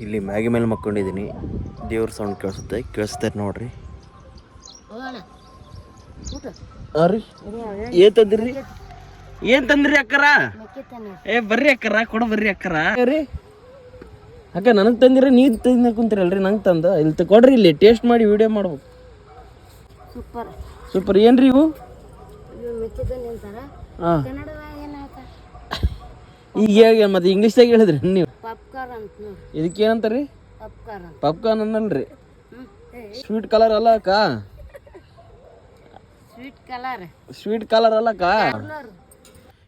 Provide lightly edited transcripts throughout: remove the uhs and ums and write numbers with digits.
ಇಲ್ಲಿ ಮ್ಯಾಗಿ ಮೇಲೆ ಮಕ್ಕೊಂಡಿದ್ದೀನಿ. ದೇವ್ರ ಸೌಂಡ್ ಕೇಳಿಸುತ್ತೆ ನೋಡ್ರಿ. ರೀ ಏನ್ ತಂದ್ರಿ ಅಕ್ಕರ? ಬರ್ರಿ ಅಕ್ಕರ, ಕೊಡ ಬರ್ರಿ ಅಕ್ಕರ. ರೀ ಅಕ್ಕ ನನಗೆ ತಂದಿರ, ನೀವು ತಿನ್ನ ಕುಂತೀರಲ್ರಿ ನಂಗೆ ತಂದು ಇಲ್ಲಿ ಕೊಡ್ರಿ. ಇಲ್ಲಿ ಟೇಸ್ಟ್ ಮಾಡಿ ವಿಡಿಯೋ ಮಾಡ್ಬೇಕು. ಸೂಪರ್ ಏನ್ರಿ ಇವು? ಹಾಂ ಈಗ ಹೇಗೆ ಮತ್ತೆ ಇಂಗ್ಲೀಷ್ದಾಗ ಹೇಳಿದ್ರಿ ನೀವು? ಇದಕ್ಕೆ ಏನಂತಾರ್ರಿ? ಪಾಪ್ಕಾರ್ನ್ ಅನ್ನಲ್ರಿ, ಸ್ವೀಟ್ ಕಲರ್ ಅಲ್ಲ ಅಕ್ಕ, ಸ್ವೀಟ್ ಕಲರ್ ಅಲ್ಲ ಅಕ್ಕ.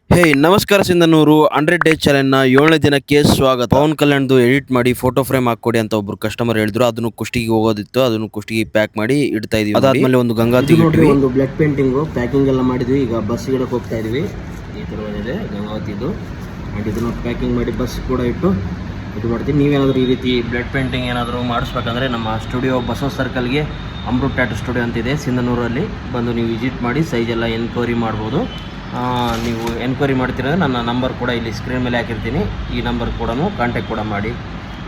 ಹೇ ನಮಸ್ಕಾರ ಸಿಂಧನೂರು 100 ಡೇಸ್ ಚಾಲೆಂಜ್ನ 7ನೇ ದಿನಕ್ಕೆ ಸ್ವಾಗತ. ಪವನ್ ಕಲ್ಯಾಣ್ದು ಎಡಿಟ್ ಮಾಡಿ ಫೋಟೋ ಫ್ರೇಮ್ ಹಾಕೊಡಿ ಅಂತ ಒಬ್ರು ಕಸ್ಟಮರ್ ಹೇಳಿದ್ರು. ಅದನ್ನು ಕುಷ್ಟಿಗೆ ಹೋಗೋದಿತ್ತು, ಅದನ್ನು ಕುಷ್ಟಿಗೆ ಪ್ಯಾಕ್ ಮಾಡಿ ಇಡ್ತಾ ಇದೀವಿ. ಅದಾದ್ಮೇಲೆ ಒಂದು ಗಂಗಾ ನೋಡ್ರಿ, ಒಂದು ಬ್ಲಡ್ ಪೇಂಟಿಂಗು ಪ್ಯಾಕಿಂಗ್ ಎಲ್ಲ ಮಾಡಿದ್ವಿ. ಈಗ ಬಸ್ ಗಿಡಕ್ಕೆ ಹೋಗ್ತಾ ಇದೀವಿ. ಈ ಥರವಾಗಿದೆ ಗಂಗಾವತಿದು. ಆ್ಯಂಡ್ ಇದನ್ನು ಪ್ಯಾಕಿಂಗ್ ಮಾಡಿ ಬಸ್ ಕೂಡ ಇದು ಮಾಡ್ತೀವಿ. ನೀವೇನಾದರೂ ಈ ರೀತಿ ಬ್ಲಡ್ ಪೇಂಟಿಂಗ್ ಏನಾದರೂ ಮಾಡಿಸ್ಬೇಕಂದ್ರೆ ನಮ್ಮ ಸ್ಟುಡಿಯೋ ಬಸವ ಸರ್ಕಲ್ಗೆ ಅಮೃತ್ ಟ್ಯಾಟೂ ಸ್ಟುಡಿಯೋ ಅಂತಿದೆ ಸಿಂಧನೂರಲ್ಲಿ, ಬಂದು ನೀವು ವಿಸಿಟ್ ಮಾಡಿ ಸೈಜೆಲ್ಲ ಎನ್ಕ್ವೈರಿ ಮಾಡ್ಬೋದು. ನೀವು ಎನ್ಕ್ವೈರಿ ಮಾಡ್ತೀರಂದ್ರೆ ನನ್ನ ನಂಬರ್ ಕೂಡ ಇಲ್ಲಿ ಸ್ಕ್ರೀನ್ ಮೇಲೆ ಹಾಕಿರ್ತೀನಿ. ಈ ನಂಬರ್ ಕೂಡ ಕಾಂಟ್ಯಾಕ್ಟ್ ಕೂಡ ಮಾಡಿ.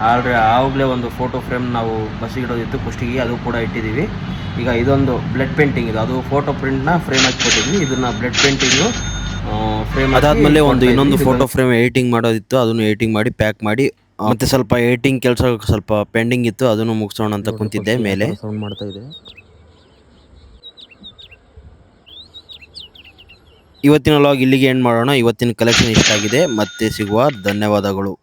ಆವಾಗಲೇ ಒಂದು ಫೋಟೋ ಫ್ರೇಮ್ ನಾವು ಬಸ್ ಇಡೋದಿತ್ತು ಕುಷ್ಟಿಗೆ, ಅದು ಕೂಡ ಇಟ್ಟಿದ್ದೀವಿ. ಈಗ ಇದೊಂದು ಬ್ಲಡ್ ಪೇಂಟಿಂಗ್ ಇದು, ಅದು ಫೋಟೋ ಪ್ರಿಂಟ್ನ ಫ್ರೇಮ್ ಹಾಕಿ ಕೊಟ್ಟಿದ್ವಿ. ಇದನ್ನು ಬ್ಲಡ್ ಪೇಂಟಿಂಗು ಫ್ರೇಮ್. ಅದಾದಮೇಲೆ ಇನ್ನೊಂದು ಫೋಟೋ ಫ್ರೇಮ್ ಎಡಿಟಿಂಗ್ ಮಾಡೋದಿತ್ತು, ಅದನ್ನು ಎಡಿಟಿಂಗ್ ಮಾಡಿ ಪ್ಯಾಕ್ ಮಾಡಿ, ಮತ್ತು ಸ್ವಲ್ಪ ಎಡಿಟಿಂಗ್ ಕೆಲಸ ಸ್ವಲ್ಪ ಪೆಂಡಿಂಗ್ ಇತ್ತು, ಅದನ್ನು ಮುಗಿಸೋಣ ಅಂತ ಕುಂತಿದ್ದೆ. ಮೇಲೆ ಸೌಂಡ್ ಮಾಡ್ತಾ ಇದೆ. ಇವತ್ತಿನ ಲಾಗ್ ಇಲ್ಲಿಗೆ ಎಂಡ್ ಮಾಡೋಣ. ಇವತ್ತಿನ ಕಲೆಕ್ಷನ್ ಇಷ್ಟ ಆಗಿದೆ. ಮತ್ತೆ ಸಿಗುವ, ಧನ್ಯವಾದಗಳು.